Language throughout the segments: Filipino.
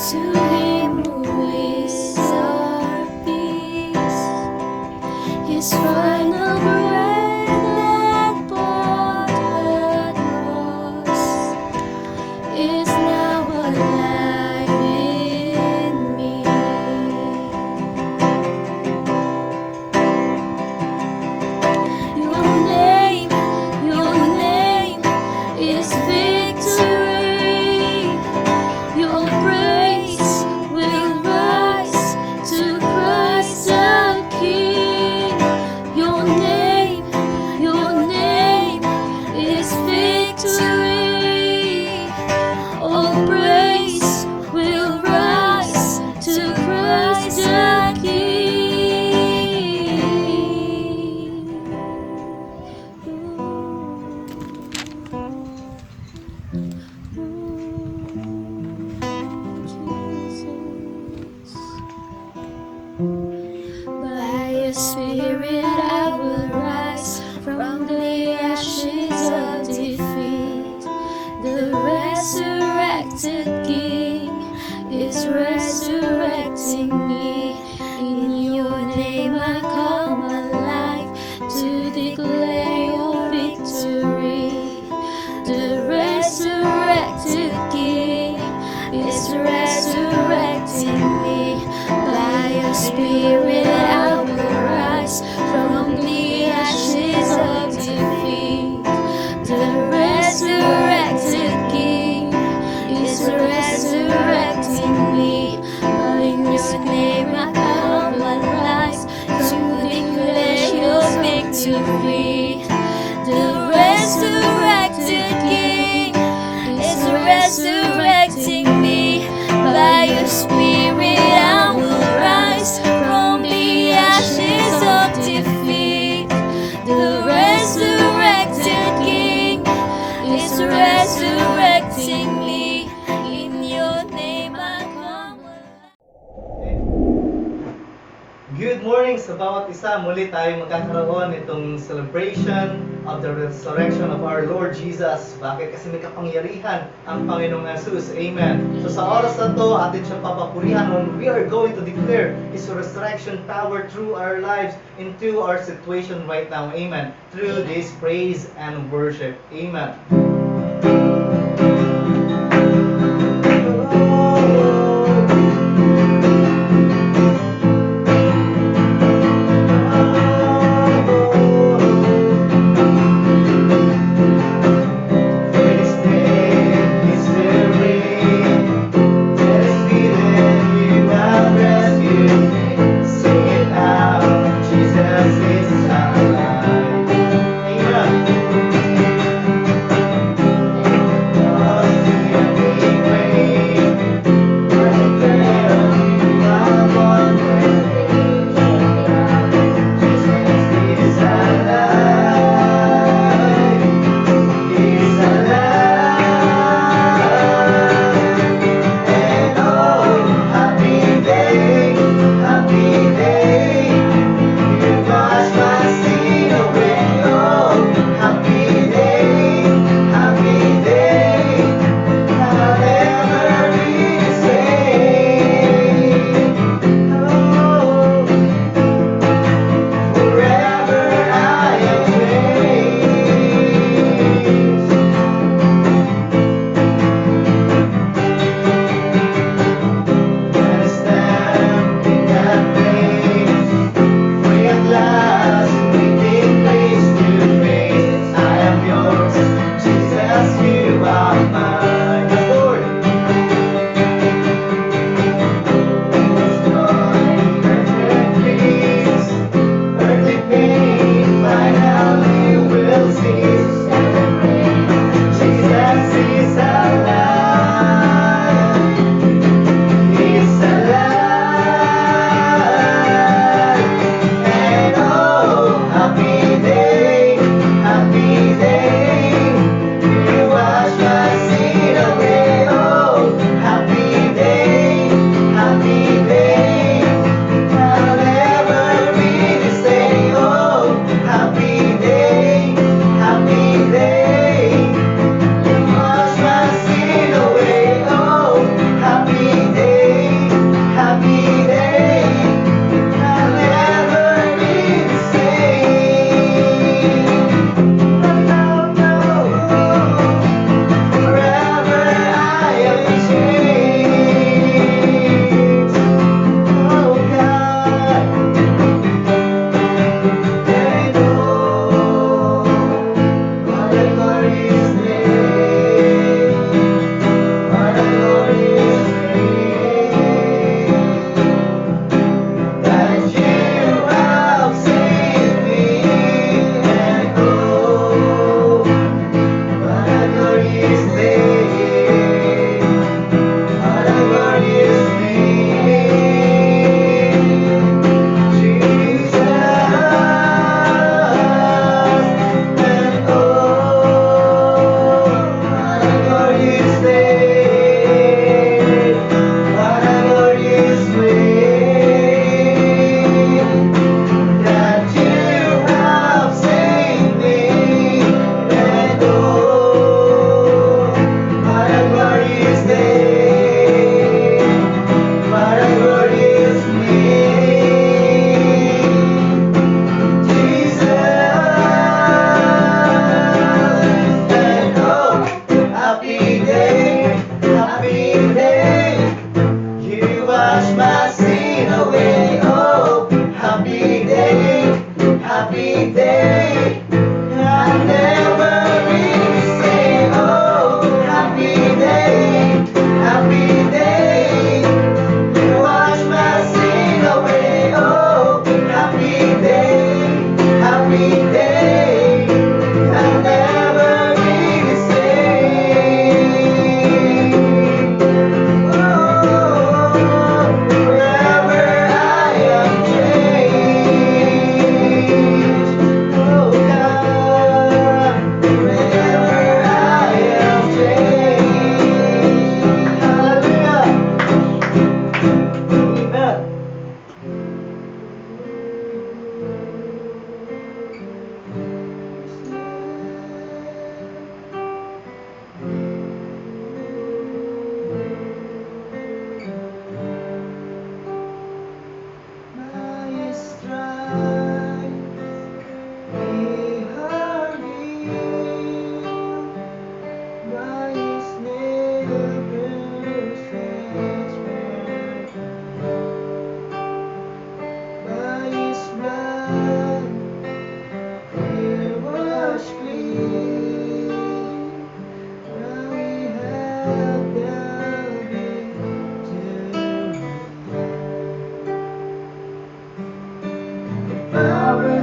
To Him who is our peace, His final breath that poured the cross is now alive in me. Your name is victory. Your praise will rise to Christ the King. Your name is victory. All praise will rise to Christ the King. By Your Spirit I will rise from the ashes of defeat. The resurrected King is resurrecting me. In Your name I come alive to declare Your victory. The resurrected King is resurrecting me. By Your Spirit I will rise from the ashes of defeat. The resurrected King is resurrecting me. By Your name I come alive to declare Your victory. The resurrected King is resurrecting me. By Your Spirit I will rise from the ashes of defeat. The resurrected King is resurrecting me. In Your name I come alive. Good morning sa bawat isa. Muli tayo magkakaroon itong celebration of the resurrection of our Lord Jesus. Bakit? Kasi may kapangyarihan ang Panginoong Jesus. Amen. So sa oras na to, atin siya papapurihan when we are going to declare His resurrection power through our lives into our situation right now. Amen. Through this praise and worship. Amen. Jesus is alive. Amen.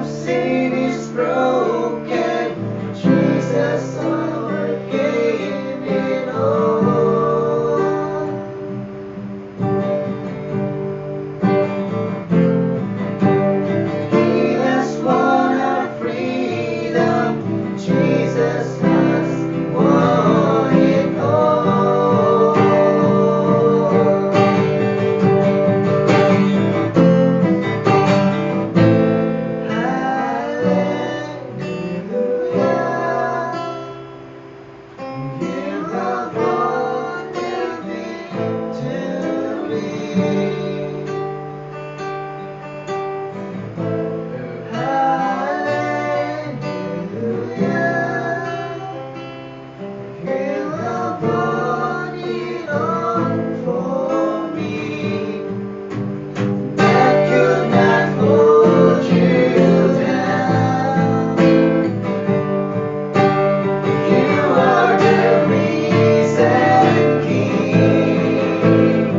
of sin is broken, Jesus overcame it all. He has won our freedom, Jesus has won it all. Hallelujah. You have won the victory. Hallelujah. You have won it all for me. That could not hold you down. You are the risen King.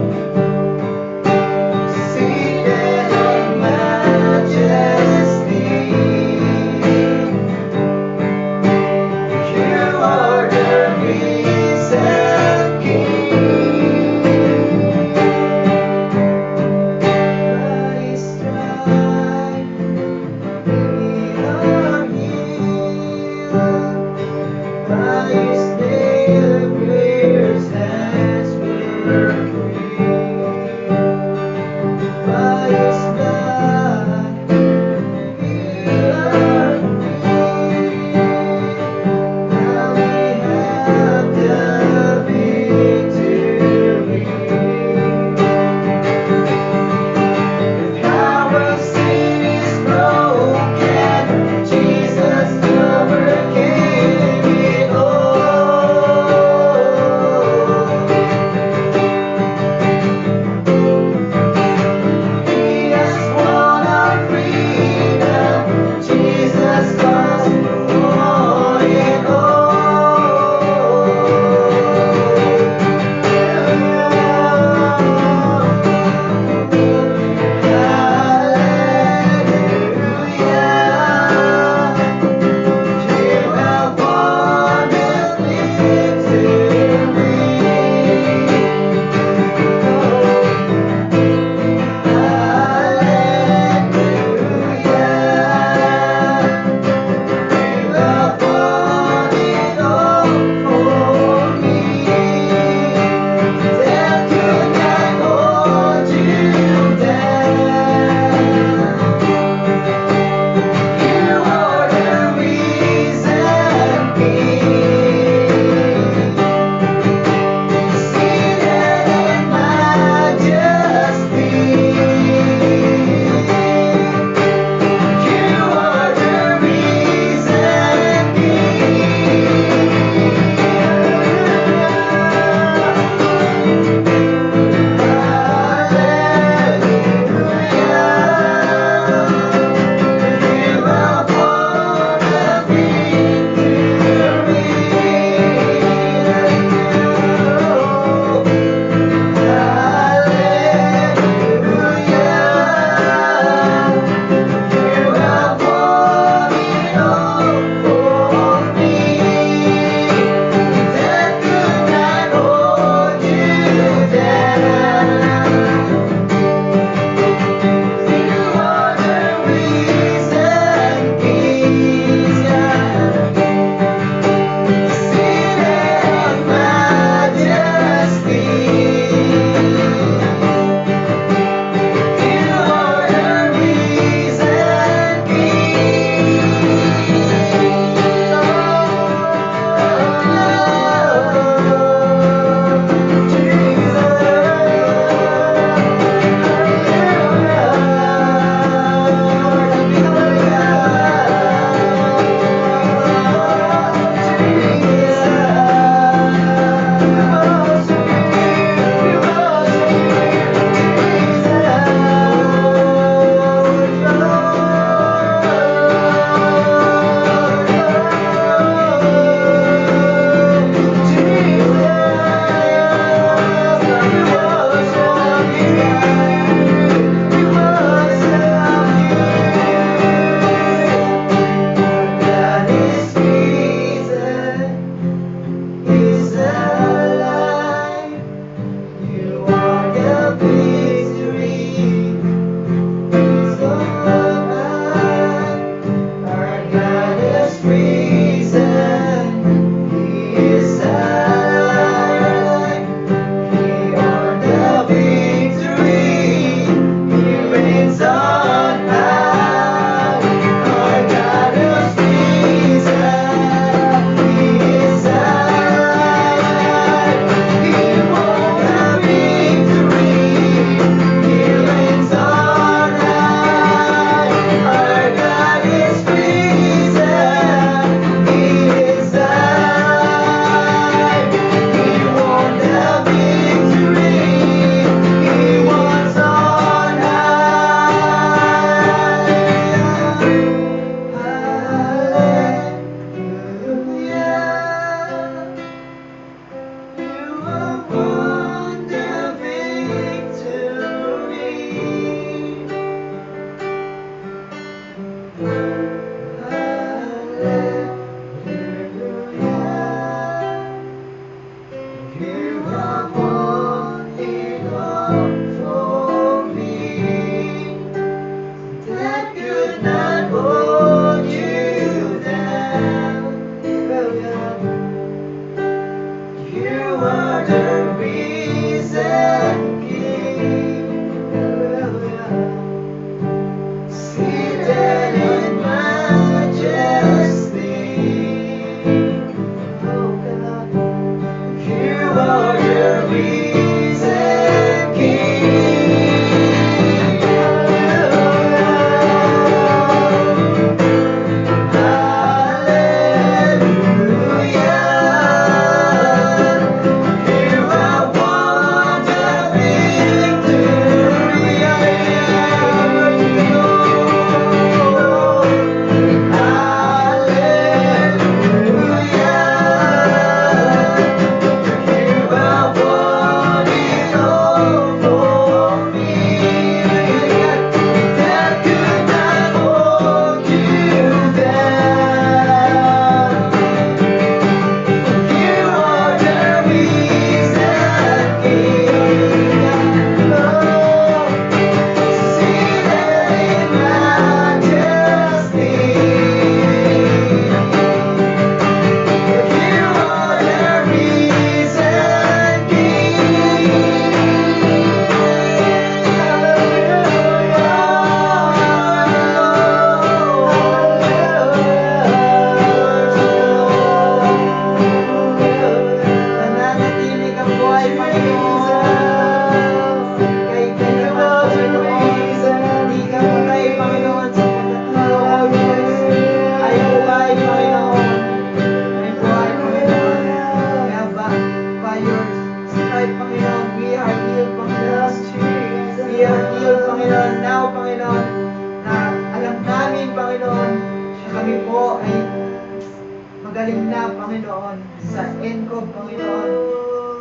magaling na, Panginoon, sa NCOV, Panginoon,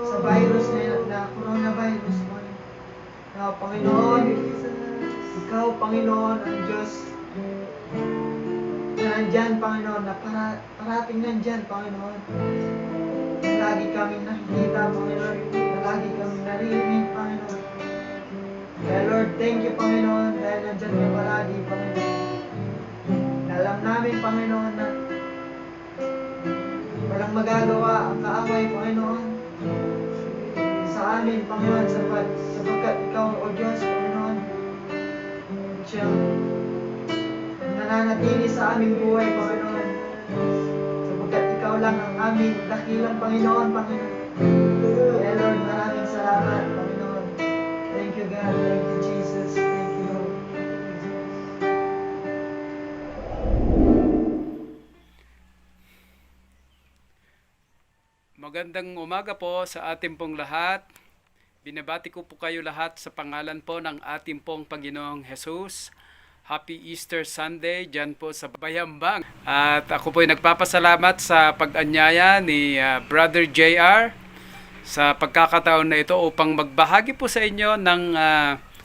sa virus na coronavirus, Panginoon, Ikaw, Panginoon, ang Diyos na nandyan, Panginoon, na parating nandyan, Panginoon. Na lagi kaming nakikita, Panginoon, na lagi kaming narinig, Panginoon. Kaya Lord, thank you, Panginoon, dahil nandyan ka palagi, Panginoon. Na alam namin, Panginoon, na walang magagawa ang kaaway, Panginoon, sa amin, Panginoon, sapagkat Ikaw, O Diyos, Panginoon, siyang nananatili sa aming buhay, Panginoon, sapagkat Ikaw lang ang aming dakilang Panginoon, Panginoon. Kaya Lord, maraming salamat, Panginoon. Thank you, God. Thank you, Jesus. Thank you, Lord. Magandang umaga po sa ating pong lahat. Binabati ko po kayo lahat sa pangalan po ng ating pong Panginoong Jesus. Happy Easter Sunday dyan po sa Bayambang. At ako po ay nagpapasalamat sa pag-anyaya ni Brother JR sa pagkakataon na ito upang magbahagi po sa inyo ng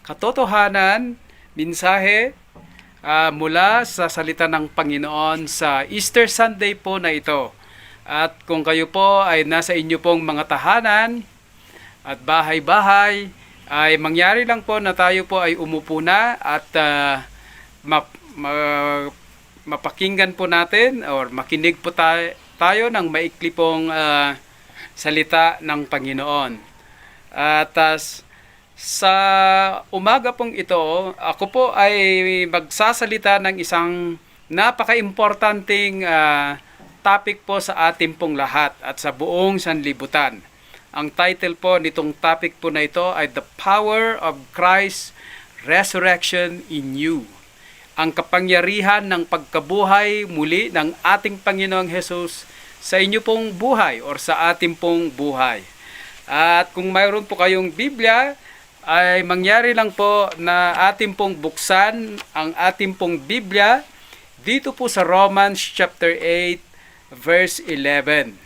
katotohanan, mensahe mula sa salita ng Panginoon sa Easter Sunday po na ito. At kung kayo po ay nasa inyo pong mga tahanan at bahay-bahay, ay mangyari lang po na tayo po ay umupo na at mapakinggan po natin or makinig po tayo ng maikli pong salita ng Panginoon. At sa umaga pong ito, ako po ay magsasalita ng isang napaka-importanting topic po sa ating pong lahat at sa buong sanlibutan. Ang title po nitong topic po na ito ay The Power of Christ's Resurrection in You. Ang kapangyarihan ng pagkabuhay muli ng ating Panginoong Jesus sa inyo pong buhay or sa ating pong buhay. At kung mayroon po kayong Biblia, ay mangyari lang po na ating pong buksan ang ating pong Biblia dito po sa Romans chapter 8 verse 11.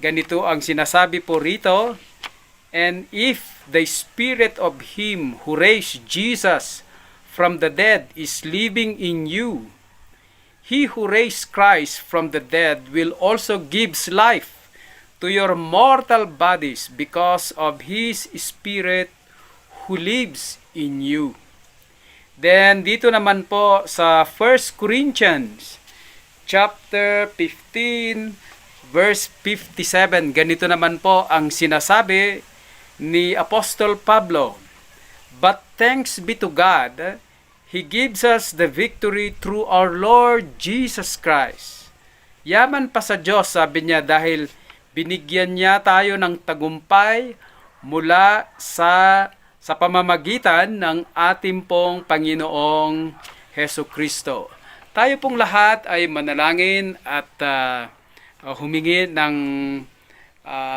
Ganito ang sinasabi po rito, and if the spirit of him who raised Jesus from the dead is living in you, he who raised Christ from the dead will also give life to your mortal bodies because of his spirit who lives in you. Then dito naman po sa 1 Corinthians chapter 15 verse 57, ganito naman po ang sinasabi ni Apostol Pablo. But thanks be to God, He gives us the victory through our Lord Jesus Christ. Yaman pa sa Diyos, sabi niya, dahil binigyan niya tayo ng tagumpay mula sa pamamagitan ng ating pong Panginoong Hesu Kristo. Tayo pong lahat ay manalangin at humingi ng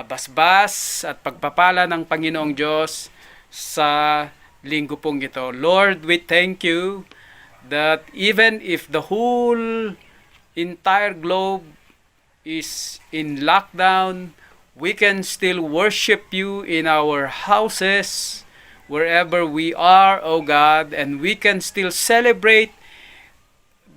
basbas at pagpapala ng Panginoong Diyos sa linggo pong ito. Lord, we thank you that even if the whole entire globe is in lockdown, we can still worship you in our houses, wherever we are, O God, and we can still celebrate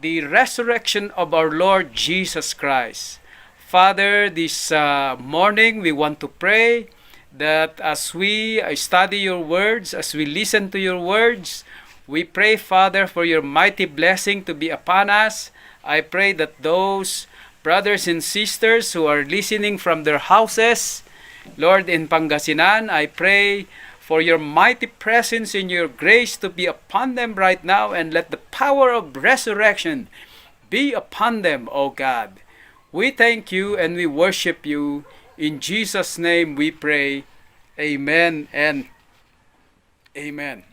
the resurrection of our Lord Jesus Christ. Father, this morning we want to pray that as we study your words, as we listen to your words, we pray, Father, for your mighty blessing to be upon us. I pray that those brothers and sisters who are listening from their houses, Lord, in Pangasinan, I pray for your mighty presence and your grace to be upon them right now, and let the power of resurrection be upon them, O God. We thank you and we worship you. In Jesus' name we pray. Amen and amen.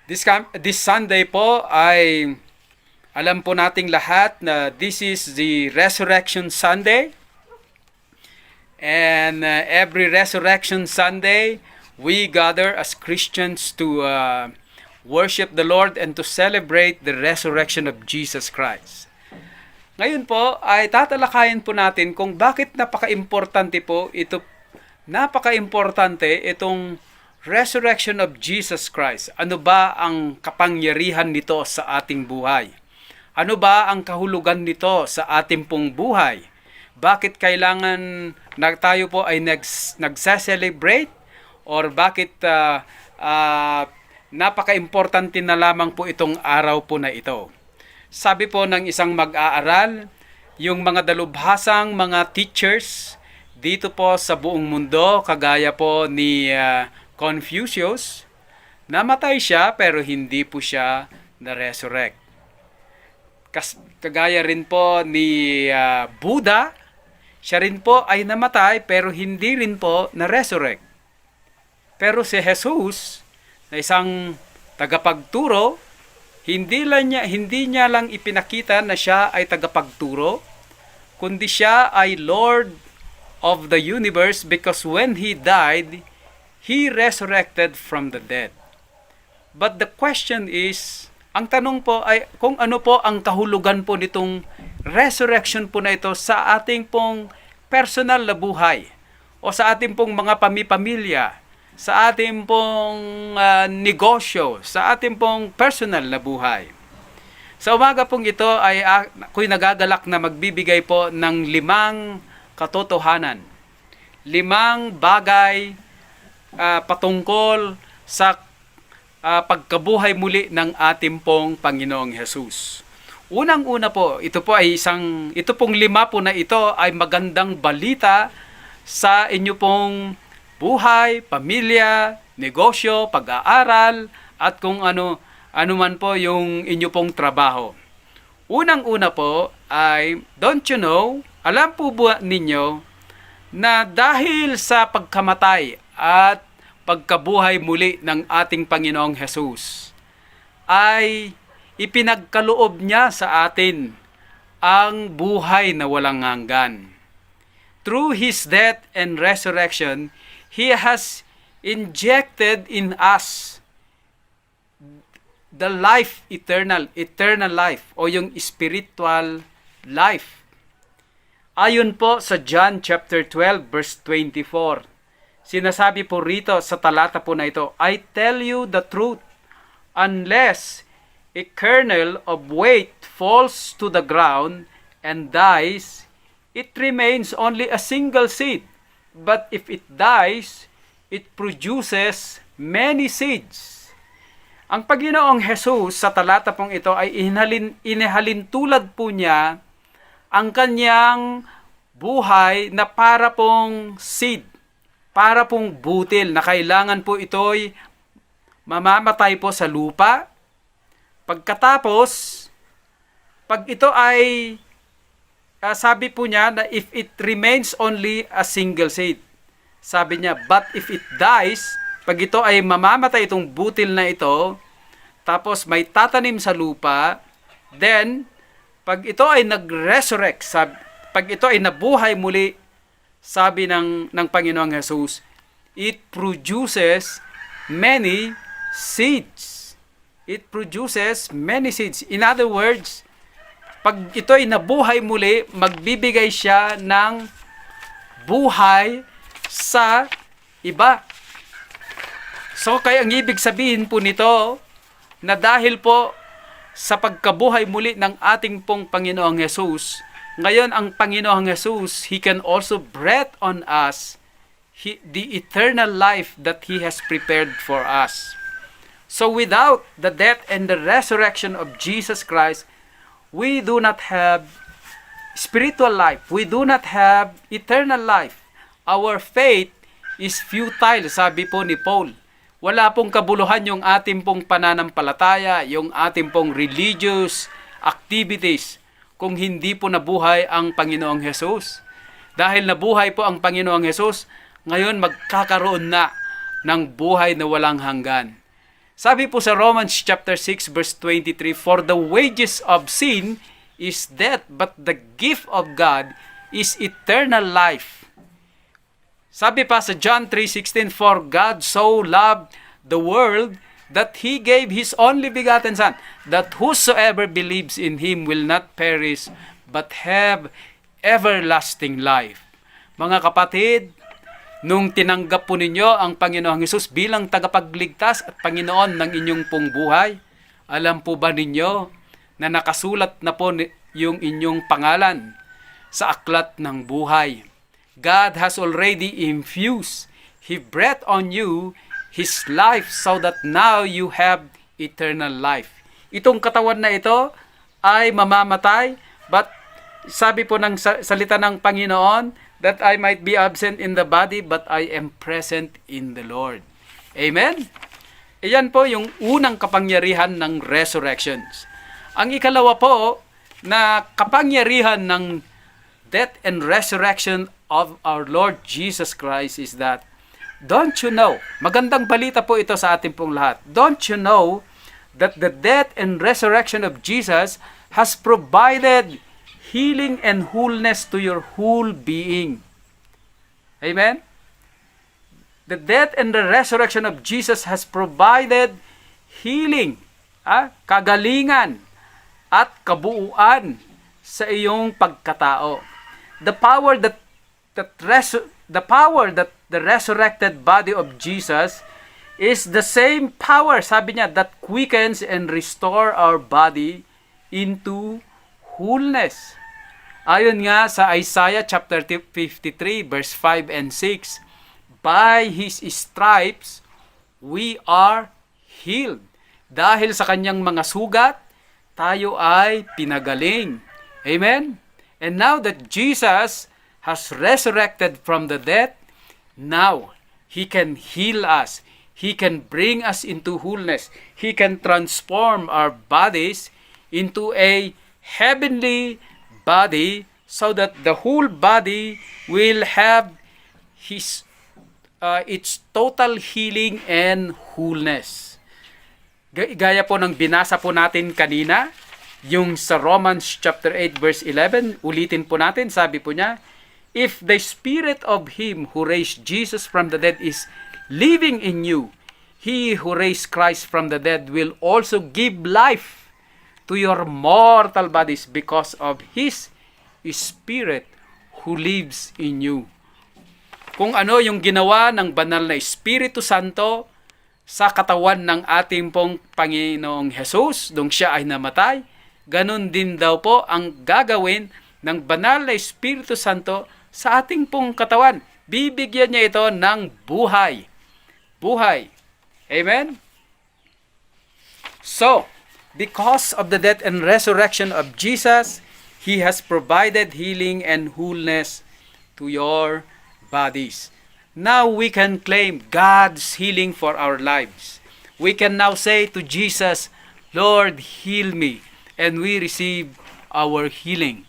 This Sunday po ay alam po nating lahat na this is the Resurrection Sunday. And every Resurrection Sunday, we gather as Christians to worship the Lord and to celebrate the resurrection of Jesus Christ. Ngayon po ay tatalakayin po natin kung bakit napaka-importante itong resurrection of Jesus Christ. Ano ba ang kapangyarihan nito sa ating buhay? Ano ba ang kahulugan nito sa ating pong buhay? Bakit kailangan tayo po ay nagse-celebrate? Or bakit napaka-importante na lamang po itong araw po na ito? Sabi po ng isang mag-aaral, yung mga dalubhasang mga teachers dito po sa buong mundo, kagaya po ni Confucius, namatay siya pero hindi po siya na-resurrect. Kagaya rin po ni Buddha, siya rin po ay namatay pero hindi rin po na-resurrect. Pero si Jesus, na isang tagapagturo, hindi niya lang ipinakita na siya ay tagapagturo, kundi siya ay Lord of the universe because when He died, He resurrected from the dead. But the question is, ang tanong po ay kung ano po ang kahulugan po nitong resurrection po na ito sa ating pong personal na buhay o sa ating pong mga pamilya, sa ating pong negosyo, sa ating pong personal na buhay. Sa umaga pong ito ay ako'y nagagalak na magbibigay po ng 5 katotohanan. 5 bagay patungkol sa pagkabuhay muli ng ating pong Panginoong Hesus. Unang-una po, ito pong 5 po na ito ay magandang balita sa inyo pong buhay, pamilya, negosyo, pag-aaral, at kung ano man po yung inyo pong trabaho. Unang-una po ay, don't you know, alam po ba ninyo na dahil sa pagkamatay at pagkabuhay muli ng ating Panginoong Hesus, ay ipinagkaloob niya sa atin ang buhay na walang hanggan. Through His death and resurrection, He has injected in us the life eternal life o yung spiritual life. Ayon po sa John chapter 12 verse 24, sinasabi po rito sa talata po na ito, I tell you the truth, unless a kernel of wheat falls to the ground and dies, it remains only a single seed. But if it dies, it produces many seeds. Ang Panginoong Hesus sa talata pong ito ay inihalin tulad po niya ang kanyang buhay na para pong seed, para pong butil na kailangan po ito'y mamamatay po sa lupa. Pagkatapos, pag ito ay sabi po niya na if it remains only a single seed. Sabi niya, but if it dies, pag ito ay mamamatay itong butil na ito, tapos may tatanim sa lupa, then, pag ito ay nag-resurrect, pag ito ay nabuhay muli, sabi ng Panginoong Hesus, it produces many seeds. It produces many seeds. In other words, pag ito ay nabuhay muli, magbibigay siya ng buhay sa iba. So, kaya ang ibig sabihin po nito, na dahil po sa pagkabuhay muli ng ating pong Panginoong Hesus, ngayon ang Panginoong Hesus, He can also breathe on us the eternal life that He has prepared for us. So, without the death and the resurrection of Jesus Christ, we do not have spiritual life. We do not have eternal life. Our faith is futile, sabi po ni Paul. Wala pong kabuluhan yung ating pong pananampalataya, yung ating pong religious activities, kung hindi po nabuhay ang Panginoong Hesus. Dahil nabuhay po ang Panginoong Hesus, ngayon magkakaroon na ng buhay na walang hanggan. Sabi po sa Romans chapter 6 verse 23, for the wages of sin is death, but the gift of God is eternal life. Sabi pa sa John 3:16, for God so loved the world that He gave His only begotten Son, that whosoever believes in Him will not perish, but have everlasting life. Mga kapatid, nung tinanggap po ninyo ang Panginoong Hesus bilang tagapagligtas at Panginoon ng inyong pong buhay, alam po ba ninyo na nakasulat na po yung inyong pangalan sa aklat ng buhay? God has already infused He breathed on you His life so that now you have eternal life. Itong katawan na ito ay mamamatay, but sabi po ng salita ng Panginoon, that I might be absent in the body, but I am present in the Lord. Amen? Iyan po yung unang kapangyarihan ng resurrections. Ang ikalawa po na kapangyarihan ng death and resurrection of our Lord Jesus Christ is that, don't you know, magandang balita po ito sa ating pong lahat, don't you know that the death and resurrection of Jesus has provided healing and wholeness to your whole being. Amen? The death and the resurrection of Jesus has provided healing, kagalingan, at kabuuan sa iyong pagkatao. The power that the resurrected body of Jesus is the same power, sabi niya, that quickens and restore our body into wholeness. Ayon nga sa Isaiah chapter 53 verse 5 and 6, by His stripes we are healed. Dahil sa kanyang mga sugat, tayo ay pinagaling. Amen? And now that Jesus has resurrected from the dead, now He can heal us. He can bring us into wholeness. He can transform our bodies into a heavenly body so that the whole body will have its total healing and wholeness. Gaya po ng binasa po natin kanina, yung sa Romans chapter 8 verse 11, ulitin po natin, sabi po niya, if the Spirit of Him who raised Jesus from the dead is living in you, He who raised Christ from the dead will also give life to your mortal bodies because of His Spirit who lives in you. Kung ano yung ginawa ng banal na Espiritu Santo sa katawan ng ating pong Panginoong Hesus nung Siya ay namatay, ganun din daw po ang gagawin ng banal na Espiritu Santo sa ating pong katawan. Bibigyan niya ito ng buhay. Buhay. Amen? So, because of the death and resurrection of Jesus, He has provided healing and wholeness to your bodies. Now we can claim God's healing for our lives. We can now say to Jesus, Lord, heal me. And we receive our healing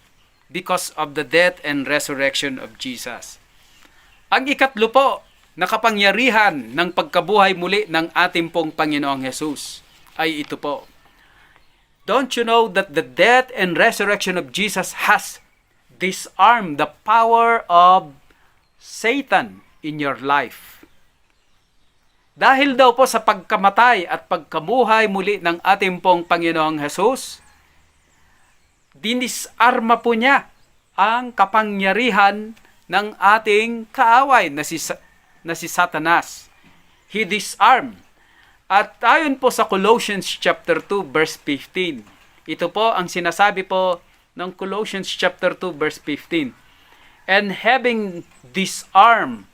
because of the death and resurrection of Jesus. Ang ikatlo po na kapangyarihan ng pagkabuhay muli ng ating pong Panginoong Hesus ay ito po. Don't you know that the death and resurrection of Jesus has disarmed the power of Satan in your life? Dahil daw po sa pagkamatay at pagkabuhay muli ng ating pong Panginoong Hesus, dinisarma po niya ang kapangyarihan ng ating kaaway na si Satanas. He disarmed. At ayon po sa Colossians chapter 2 verse 15. Ito po ang sinasabi po ng Colossians chapter 2 verse 15. And having disarmed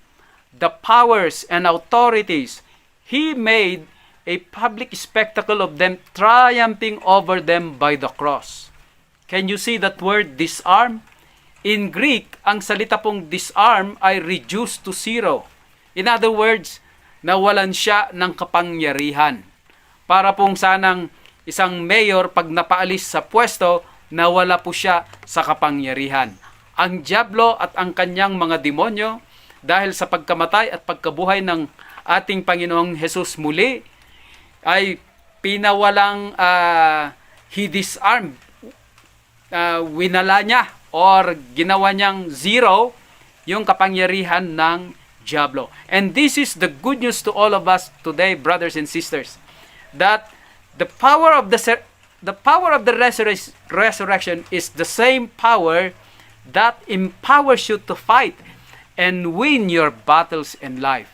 the powers and authorities, He made a public spectacle of them, triumphing over them by the cross. Can you see that word disarm? In Greek, ang salita pong disarm ay reduced to zero. In other words, nawalan siya ng kapangyarihan. Para pong sanang isang mayor pag napaalis sa pwesto, nawala po siya sa kapangyarihan. Ang diablo at ang kanyang mga demonyo, dahil sa pagkamatay at pagkabuhay ng ating Panginoong Hesus muli, ay pinawalang he disarmed, winala niya or ginawa niyang zero yung kapangyarihan ng diablo. And this is the good news to all of us today, brothers and sisters, that the power of the the power of the resurrection is the same power that empowers you to fight and win your battles in life.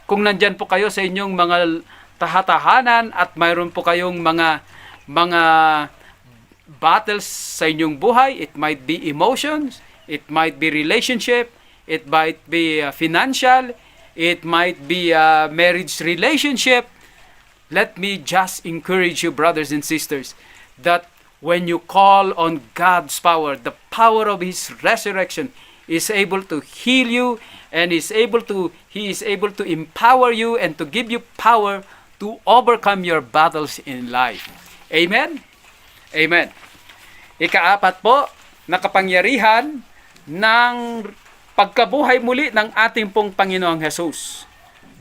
Kung nandyan po kayo sa inyong mga tahatahanan at mayroon po kayong mga battles sa inyong buhay, it might be emotions, it might be relationship, it might be financial, it might be a marriage relationship. Let me just encourage you, brothers and sisters, that when you call on God's power, the power of His resurrection is able to heal you, and He is able to empower you and to give you power to overcome your battles in life. Amen? Amen. Ikaapat po, na kapangyarihan ng pagkabuhay muli ng ating pong Panginoong Jesus.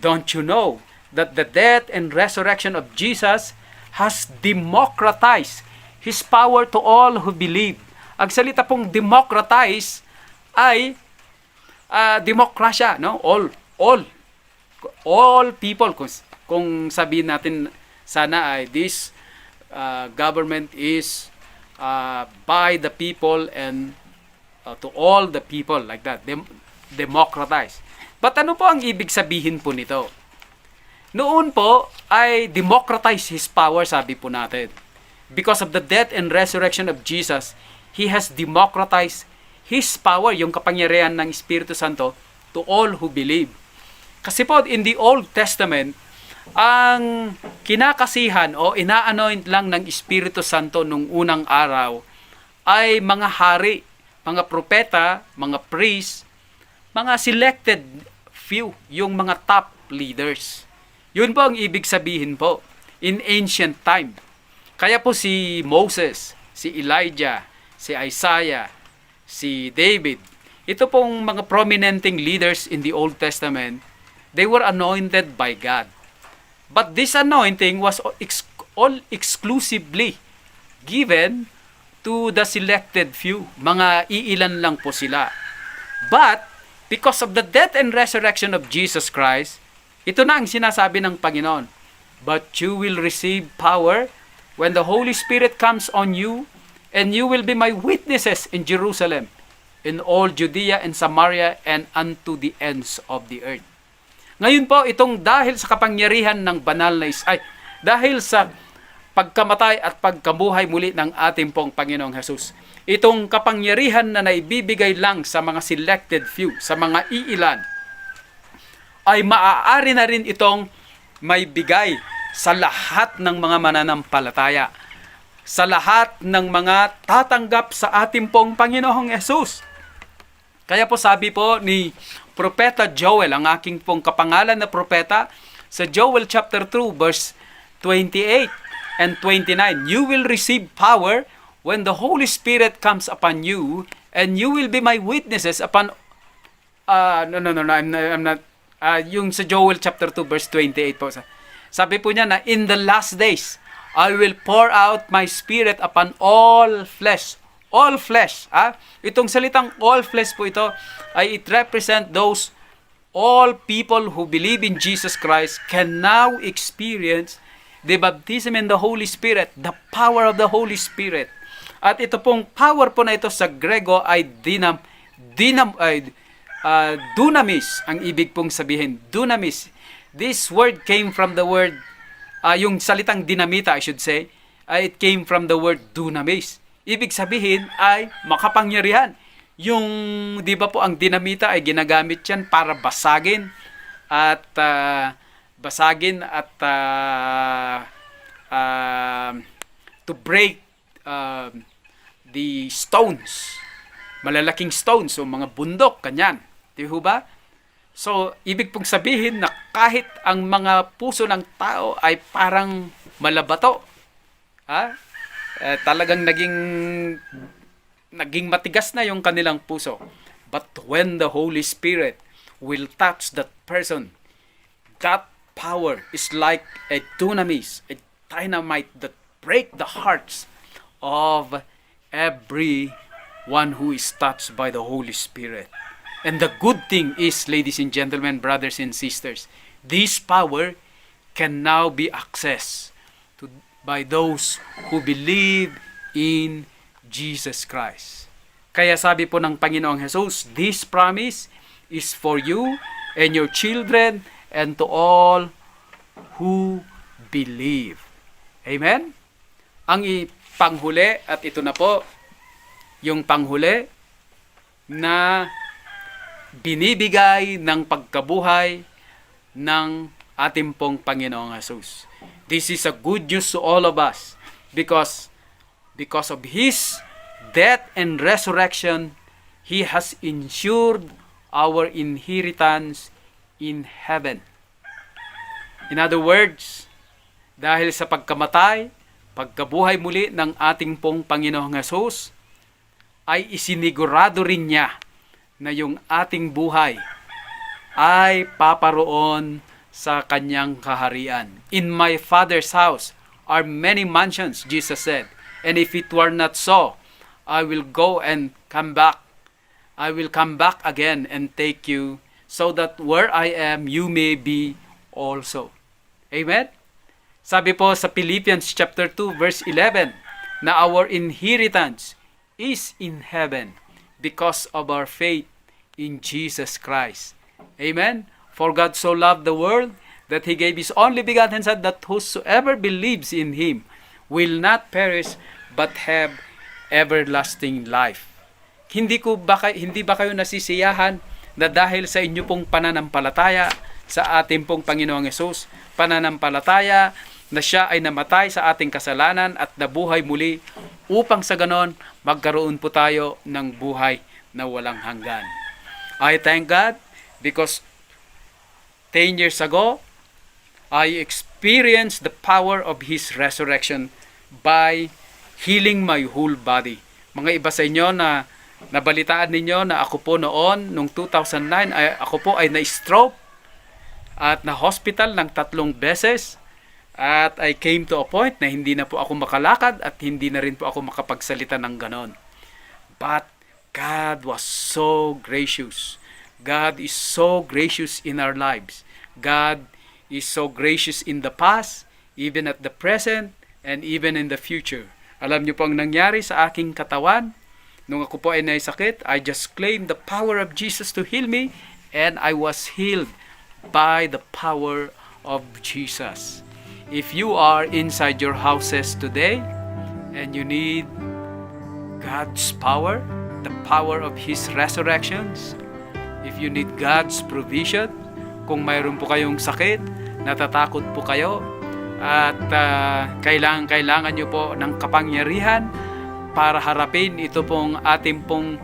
Don't you know that the death and resurrection of Jesus has democratized His power to all who believe? Ang salita pong democratize ay demokrasya, no? All people. Kung sabihin natin sana ay this government is by the people and to all the people, like that. Democratize. But ano po ang ibig sabihin po nito? Noon po ay democratize His power, sabi po natin. Because of the death and resurrection of Jesus, He has democratized His power, yung kapangyarihan ng Espiritu Santo, to all who believe. Kasi po, in the Old Testament, ang kinakasihan o ina-anoint lang ng Espiritu Santo nung unang araw ay mga hari, mga propeta, mga priest, mga selected few, yung mga top leaders. Yun po ang ibig sabihin po in ancient time. Kaya po si Moses, si Elijah, si Isaiah, si David, ito pong mga prominenting leaders in the Old Testament, they were anointed by God. But this anointing was all exclusively given to the selected few. Mga iilan lang po sila. But, because of the death and resurrection of Jesus Christ, ito na ang sinasabi ng Panginoon. But you will receive power when the Holy Spirit comes on you, and you will be my witnesses in Jerusalem, in all Judea and Samaria, and unto the ends of the earth. Ngayon po, itong dahil sa kapangyarihan ng banal na dahil sa pagkamatay at pagkabuhay muli ng ating pong Panginoong Jesus, itong kapangyarihan na naibibigay lang sa mga selected few, sa mga iilan, ay maaari na rin itong may bigay sa lahat ng mga mananampalataya, sa lahat ng mga tatanggap sa ating pong Panginoong Jesus. Kaya po sabi po ni Propeta Joel, ang aking pong kapangalan na propeta, sa Joel chapter 2 verse 28 and 29, you will receive power when the Holy Spirit comes upon you, and you will be my witnesses upon I'm not yung sa Joel chapter 2 verse 28 po. Sabi po niya na in the last days I will pour out my spirit upon all flesh. All flesh. Itong salitang all flesh po ito ay it represent those all people who believe in Jesus Christ can now experience the baptism in the Holy Spirit, the power of the Holy Spirit. At ito pong power po na ito sa Grego ay dunamis, ang ibig pong sabihin. Dunamis. This word came from the word, yung salitang dinamita, I should say, it came from the word dunamis. Ibig sabihin ay makapangyarihan. Yung, di ba po, ang dinamita ay ginagamit yan para basagin at to break the stones. Malalaking stones, o mga bundok, kanyan. Di ba? So, ibig pong sabihin na kahit ang mga puso ng tao ay parang malabato, talagang naging matigas na yung kanilang puso. But when the Holy Spirit will touch that person, that power is like a dunamis, a dynamite that break the hearts of everyone who is touched by the Holy Spirit. And the good thing is, ladies and gentlemen, brothers and sisters, this power can now be accessed to by those who believe in Jesus Christ. Kaya sabi po ng Panginoong Jesus, this promise is for you and your children and to all who believe. Amen? Ang panghuli, at ito na po, yung panghuli na binibigay ng pagkabuhay ng ating pong Panginoong Jesus. This is a good news to all of us because of His death and resurrection, He has ensured our inheritance in heaven. In other words, dahil sa pagkamatay, pagkabuhay muli ng ating pong Panginoong Jesus, ay isinigurado rin niya na yung ating buhay ay paparoon sa kanyang kaharian. In my Father's house are many mansions, Jesus said. And if it were not so, I will go and come back. I will come back again and take you so that where I am, you may be also. Amen? Sabi po sa Philippians chapter 2 verse 11 na our inheritance is in heaven because of our faith in Jesus Christ. Amen? For God so loved the world that He gave His only begotten Son, that whosoever believes in Him will not perish but have everlasting life. Hindi ba kayo nasisiyahan na dahil sa inyo pong pananampalataya sa ating pong Panginoong Hesus, pananampalataya na Siya ay namatay sa ating kasalanan at nabuhay muli upang sa ganon magkaroon po tayo ng buhay na walang hanggan. I thank God because 10 years ago, I experienced the power of His resurrection by healing my whole body. Mga iba sa inyo na nabalitaan ninyo na ako po noon, nung 2009, ako po ay na-stroke at na-hospital ng 3 beses. At I came to a point na hindi na po ako makalakad at hindi na rin po ako makapagsalita ng ganon. But God was so gracious. God is so gracious in our lives. God is so gracious in the past, even at the present, and even in the future. Alam niyo po ang nangyari sa aking katawan? Nung ako po ay naisakit, I just claimed the power of Jesus to heal me, and I was healed by the power of Jesus. If you are inside your houses today, and you need God's power, the power of His resurrections, if you need God's provision, kung mayroon po kayong sakit, natatakot po kayo, at kailangan nyo po ng kapangyarihan para harapin ito pong ating pong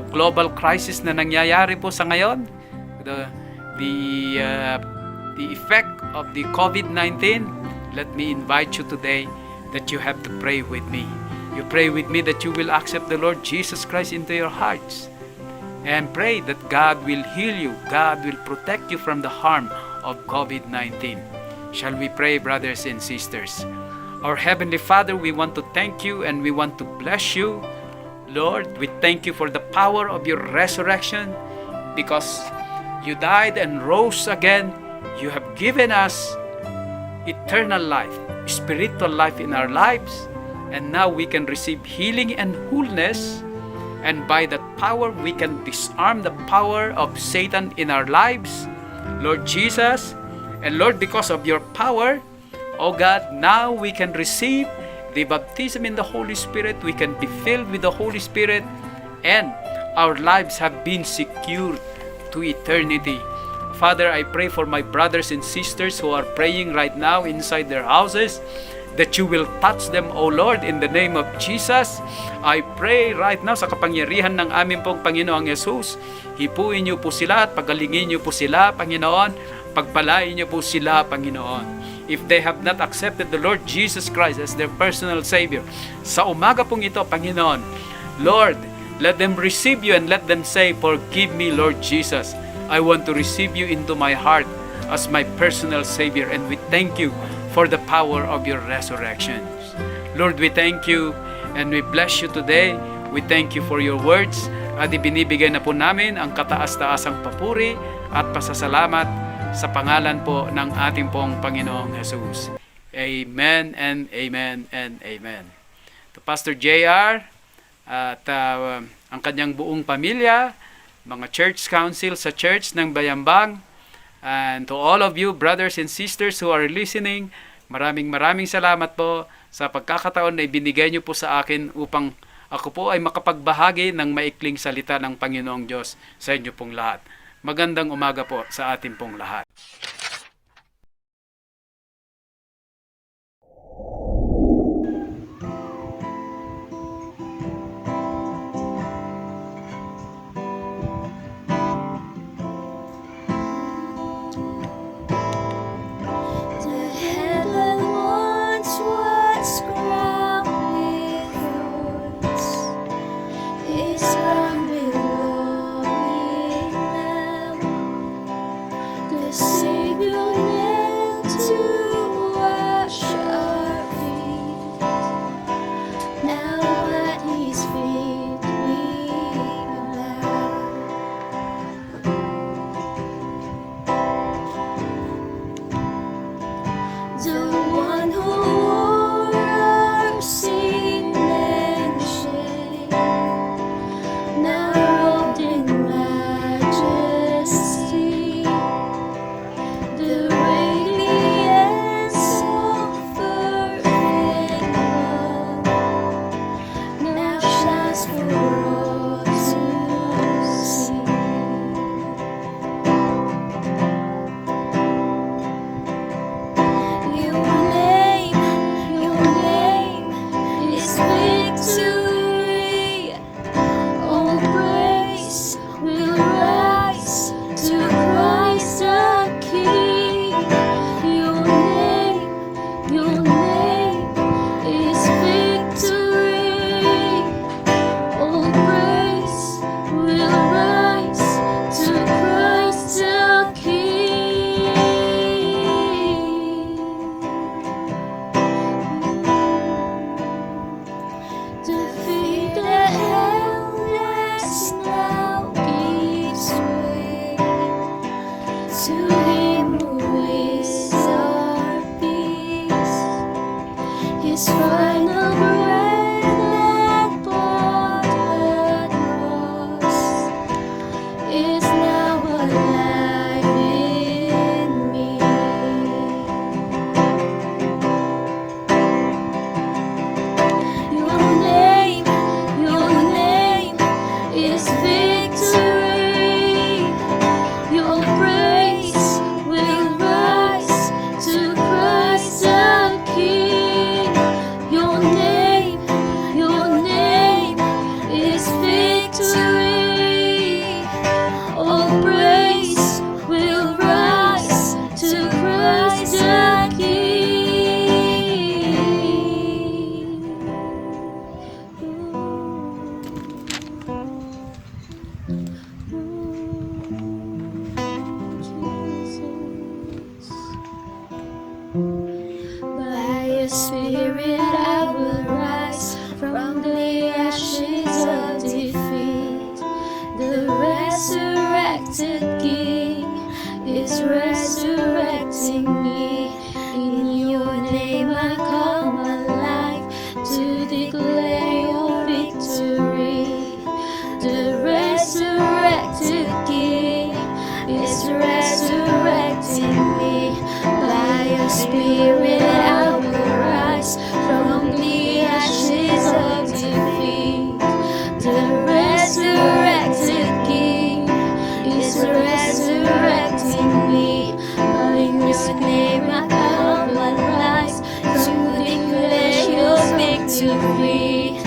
global crisis na nangyayari po sa ngayon, the effect of the COVID-19, let me invite you today that you have to pray with me. You pray with me that you will accept the Lord Jesus Christ into your hearts. And pray that God will heal you. God will protect you from the harm of COVID-19. Shall we pray, brothers and sisters? Our Heavenly Father, we want to thank you and we want to bless you. Lord, we thank you for the power of your resurrection because you died and rose again. You have given us eternal life, spiritual life in our lives, and now we can receive healing and wholeness. And by that power, we can disarm the power of Satan in our lives, Lord Jesus. And Lord, because of your power, oh God, now we can receive the baptism in the Holy Spirit. We can be filled with the Holy Spirit, and our lives have been secured to eternity. Father, I pray for my brothers and sisters who are praying right now inside their houses, that you will touch them, O Lord, in the name of Jesus. I pray right now sa kapangyarihan ng aming pong Panginoong Yesus, hipuin niyo po sila at pagalingin niyo po sila, Panginoon. Pagpalain niyo po sila, Panginoon. If they have not accepted the Lord Jesus Christ as their personal Savior, sa umaga pong ito, Panginoon, Lord, let them receive you and let them say, forgive me, Lord Jesus. I want to receive you into my heart as my personal Savior, and we thank you for the power of your resurrection. Lord, we thank you and we bless you today. We thank you for your words at ibinibigay na po namin ang kataas-taasang papuri at pasasalamat sa pangalan po ng ating pong Panginoong Jesus. Amen and amen and amen. To Pastor JR at ang kanyang buong pamilya, mga church council sa church ng Bayambang, and to all of you brothers and sisters who are listening, maraming salamat po sa pagkakataon na ibinigay niyo po sa akin upang ako po ay makapagbahagi ng maikling salita ng Panginoong Diyos sa inyo pong lahat. Magandang umaga po sa atin pong lahat. The heaven once was crowned with rose, is crowned with glory now. The Savior knelt to wash our feet. Now at His feet we bow. The one who wore our sin and shame, now robed in majesty, the radiance of perfect love now shines for all to see. Your name is victory. All praise will rise to Christ the King. Your name is victory. All praise will rise to Christ the King. Defeat that helpless now gives way to Him who is our peace. His final breath that bought the cross is now alive in me. Your name is victory. Your praise will rise to Christ the King. Your name is victory. All praise will rise to Christ the By Your Spirit I will rise from the ashes of defeat. The resurrected King is resurrecting me. In Your name I come alive to declare Your victory. The resurrected King is resurrecting me. By Your Spirit I will rise from the ashes of defeat. The resurrected King is resurrecting me. By Your name I come and rise to declare Your victory.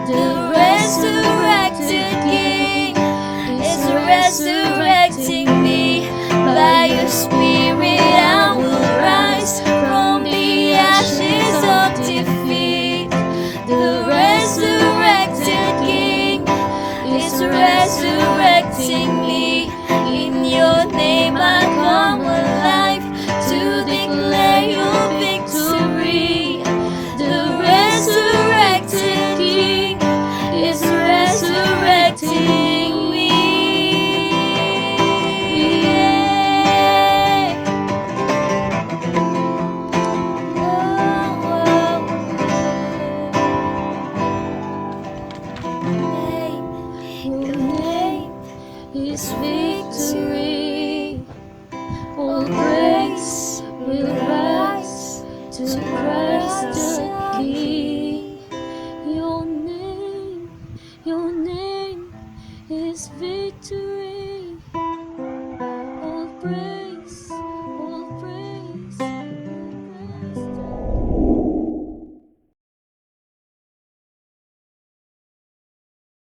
The resurrected King is resurrecting me. By Your Spirit I will rise from the ashes of defeat. The resurrected King is resurrecting me. In Your name I come alive to declare Your victory. The resurrected victory. All praise will rise to Christ the King. Your name is victory. All praise